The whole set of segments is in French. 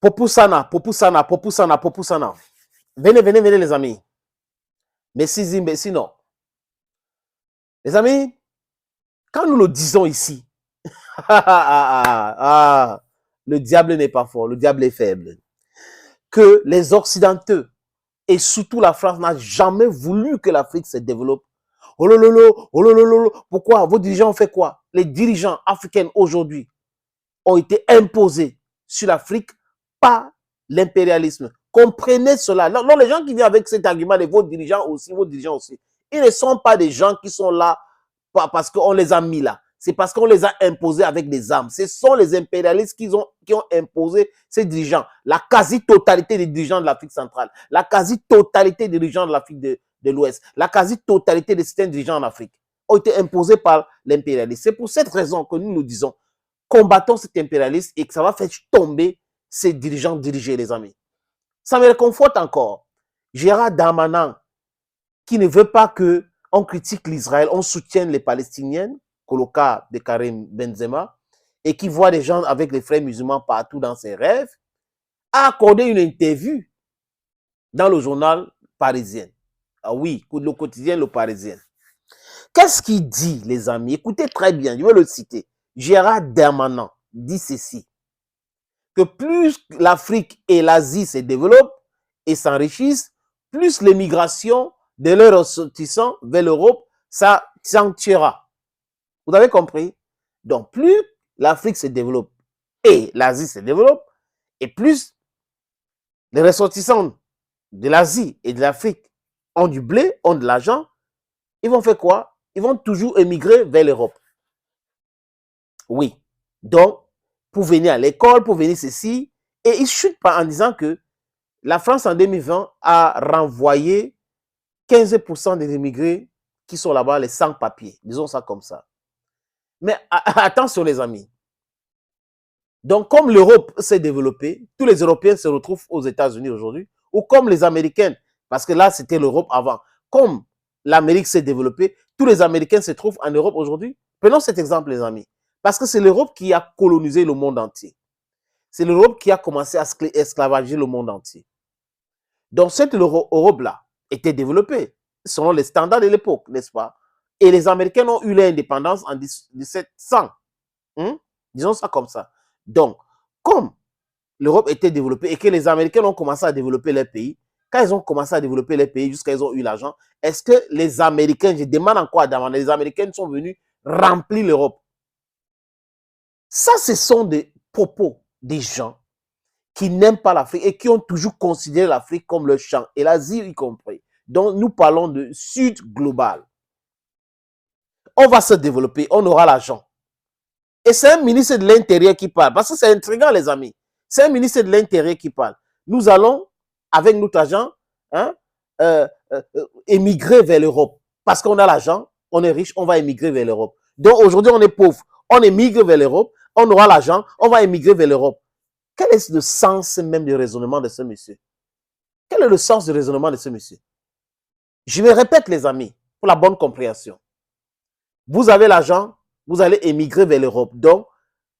Popusana, Popusana, Popusana, Popusana. Venez, venez, venez, les amis. Messi Zimbe, sinon. Les amis, quand nous le disons ici, le diable n'est pas fort, le diable est faible. Que les Occidentaux, et surtout la France, n'a jamais voulu que l'Afrique se développe. Oh lolo, oh lolo, pourquoi? Vos dirigeants ont fait quoi? Les dirigeants africains aujourd'hui ont été imposés sur l'Afrique par l'impérialisme. Comprenez cela. Non, les gens qui viennent avec cet argument, vos dirigeants aussi, ils ne sont pas des gens qui sont là parce qu'on les a mis là. C'est parce qu'on les a imposés avec des armes. Ce sont les impérialistes qui ont imposé ces dirigeants. La quasi-totalité des dirigeants de l'Afrique centrale, la quasi-totalité des dirigeants de l'Afrique de l'Ouest, la quasi-totalité des certains dirigeants en Afrique ont été imposés par l'impérialisme. C'est pour cette raison que nous disons, combattons cet impérialisme et que ça va faire tomber ces dirigeants dirigés, les amis. Ça me réconforte encore. Gérard Darmanin, qui ne veut pas qu'on critique l'Israël, on soutienne les Palestiniens, comme le cas de Karim Benzema, et qui voit des gens avec les frères musulmans partout dans ses rêves, a accordé une interview dans le journal parisien. Ah oui, le quotidien Le Parisien. Qu'est-ce qu'il dit, les amis? Écoutez très bien, je vais le citer. Gérard Darmanin dit ceci, que plus l'Afrique et l'Asie se développent et s'enrichissent, plus l'émigration de leurs ressortissants vers l'Europe s'accentuera. Vous avez compris? Donc, plus l'Afrique se développe et l'Asie se développe, et plus les ressortissants de l'Asie et de l'Afrique ont du blé, ont de l'argent, ils vont faire quoi? Ils vont toujours émigrer vers l'Europe. Oui. Donc, pour venir à l'école, pour venir ceci, et ils ne chutent pas en disant que la France en 2020 a renvoyé 15% des immigrés qui sont là-bas, les sans-papiers. Disons ça comme ça. Mais attention les amis. Donc, comme l'Europe s'est développée, tous les Européens se retrouvent aux États-Unis aujourd'hui, ou comme les Américains, parce que là, c'était l'Europe avant. Comme l'Amérique s'est développée, tous les Américains se trouvent en Europe aujourd'hui. Prenons cet exemple, les amis. Parce que c'est l'Europe qui a colonisé le monde entier. C'est l'Europe qui a commencé à esclavager le monde entier. Donc, cette Europe-là était développée selon les standards de l'époque, n'est-ce pas? Et les Américains ont eu l'indépendance en 1700. Disons ça comme ça. Donc, comme l'Europe était développée et que les Américains ont commencé à développer leur pays, quand ils ont commencé à développer leur pays jusqu'à ils ont eu l'argent, est-ce que les Américains, je demande encore à demander, les Américains sont venus remplir l'Europe? Ça, ce sont des propos des gens qui n'aiment pas l'Afrique et qui ont toujours considéré l'Afrique comme leur champ, et l'Asie y compris. Donc, nous parlons de Sud global. On va se développer, on aura l'argent. Et c'est un ministre de l'Intérieur qui parle, parce que c'est intriguant, les amis. C'est un ministre de l'Intérieur qui parle. Nous allons, avec notre argent, émigrer vers l'Europe. Parce qu'on a l'argent, on est riche, on va émigrer vers l'Europe. Donc, aujourd'hui, on est pauvre. On émigre vers l'Europe, on aura l'argent, on va émigrer vers l'Europe. Quel est le sens même du raisonnement de ce monsieur? Quel est le sens du raisonnement de ce monsieur? Je me répète, les amis, pour la bonne compréhension. Vous avez l'argent, vous allez émigrer vers l'Europe. Donc,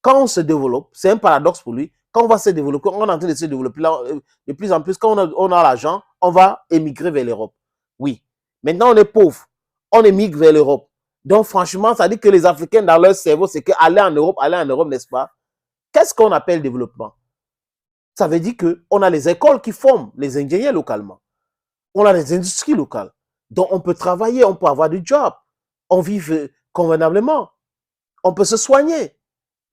quand on se développe, c'est un paradoxe pour lui, quand on va se développer, on est en train de se développer là, de plus en plus, quand on a l'argent, on va émigrer vers l'Europe. Oui. Maintenant, on est pauvre, on émigre vers l'Europe. Donc, franchement, ça dit que les Africains, dans leur cerveau, c'est qu'aller en Europe, n'est-ce pas? Qu'est-ce qu'on appelle développement? Ça veut dire qu'on a les écoles qui forment les ingénieurs localement. On a les industries locales. Donc, on peut travailler, on peut avoir du job. On vit convenablement. On peut se soigner.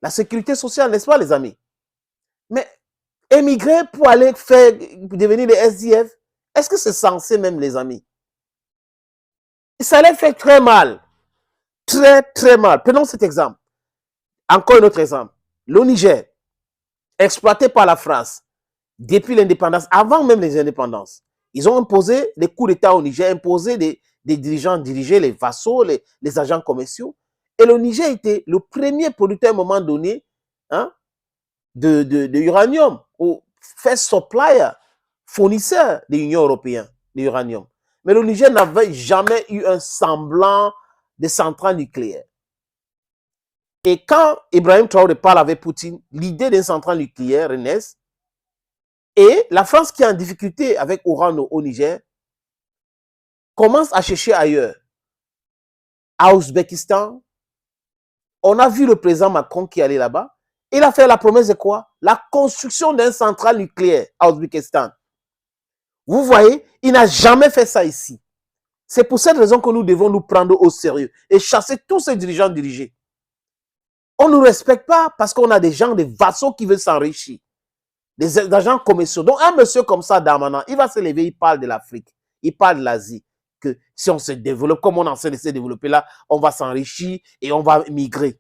La sécurité sociale, n'est-ce pas, les amis? Mais émigrer pour aller devenir des SDF, est-ce que c'est censé même, les amis? Ça les fait très mal. Très, très mal. Prenons cet exemple. Encore un autre exemple. Le Niger, exploité par la France depuis l'indépendance, avant même les indépendances. Ils ont imposé des coups d'État au Niger, imposé des dirigeants diriger les vassaux, les agents commerciaux. Et le Niger était le premier producteur à un moment donné de uranium, ou first supplier, fournisseur de l'Union européenne d'uranium. Mais le Niger n'avait jamais eu un semblant de centrale nucléaire. Et quand Ibrahim Traoré parle avec Poutine, l'idée d'une centrale nucléaire renaît. Et la France qui est en difficulté avec Orano au Niger commence à chercher ailleurs. À Ouzbékistan, on a vu le président Macron qui allait là-bas. Il a fait la promesse de quoi? La construction d'une centrale nucléaire à Ouzbékistan. Vous voyez, il n'a jamais fait ça ici. C'est pour cette raison que nous devons nous prendre au sérieux et chasser tous ces dirigeants dirigés. On ne nous respecte pas parce qu'on a des gens, des vassaux qui veulent s'enrichir. Des agents commerciaux. Donc, un monsieur comme ça, Darmanin, il va se lever, il parle de l'Afrique, il parle de l'Asie. Que si on se développe, comme on est en train de se développer là, on va s'enrichir et on va migrer.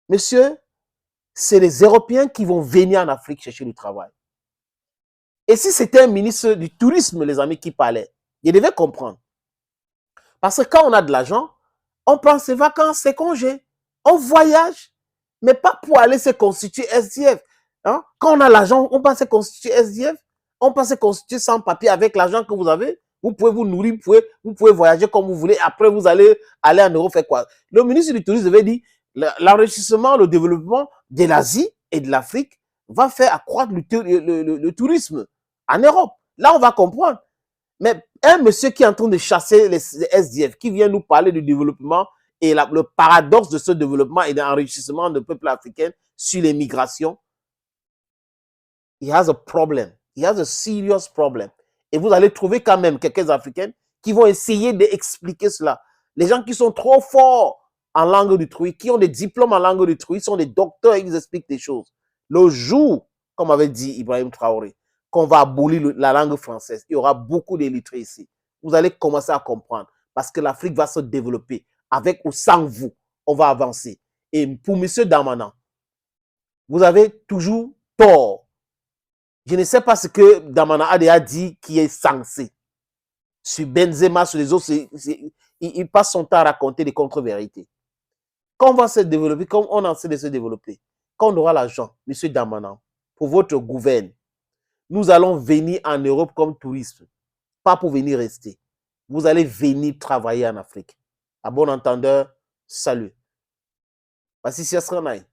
Monsieur, c'est les Européens qui vont venir en Afrique chercher du travail. Et si c'était un ministre du tourisme, les amis, qui parlait, il devait comprendre. Parce que quand on a de l'argent, on prend ses vacances, ses congés, on voyage, mais pas pour aller se constituer SDF. Hein? Quand on a l'argent, on peut se constituer SDF, on peut se constituer sans papier avec l'argent que vous avez. Vous pouvez vous nourrir, vous pouvez voyager comme vous voulez. Après, vous allez aller en Europe faire quoi? Le ministre du Tourisme avait dit l'enrichissement, le développement de l'Asie et de l'Afrique va faire accroître le tourisme en Europe. Là, on va comprendre. Mais un monsieur qui est en train de chasser les SDF, qui vient nous parler du développement et le paradoxe de ce développement et de l'enrichissement du peuple africain sur les migrations, he has a problem. He has a serious problem. Et vous allez trouver quand même quelques Africains qui vont essayer d'expliquer cela. Les gens qui sont trop forts en langue d'autrui, qui ont des diplômes en langue d'autrui, sont des docteurs, ils expliquent des choses. Le jour, comme avait dit Ibrahim Traoré, qu'on va abolir la langue française, il y aura beaucoup d'illettrés ici. Vous allez commencer à comprendre parce que l'Afrique va se développer. Avec ou sans vous, on va avancer. Et pour M. Darmanin, vous avez toujours tort. Je ne sais pas ce que Darmanin a dit qui est censé. Sur Benzema, sur les autres, il passe son temps à raconter des contre-vérités. Quand on va se développer, comme on essaie de se développer, quand on aura l'argent, M. Darmanin, pour votre gouvernement, nous allons venir en Europe comme touristes, pas pour venir rester. Vous allez venir travailler en Afrique. À bon entendeur, salut. Voici Siasranay.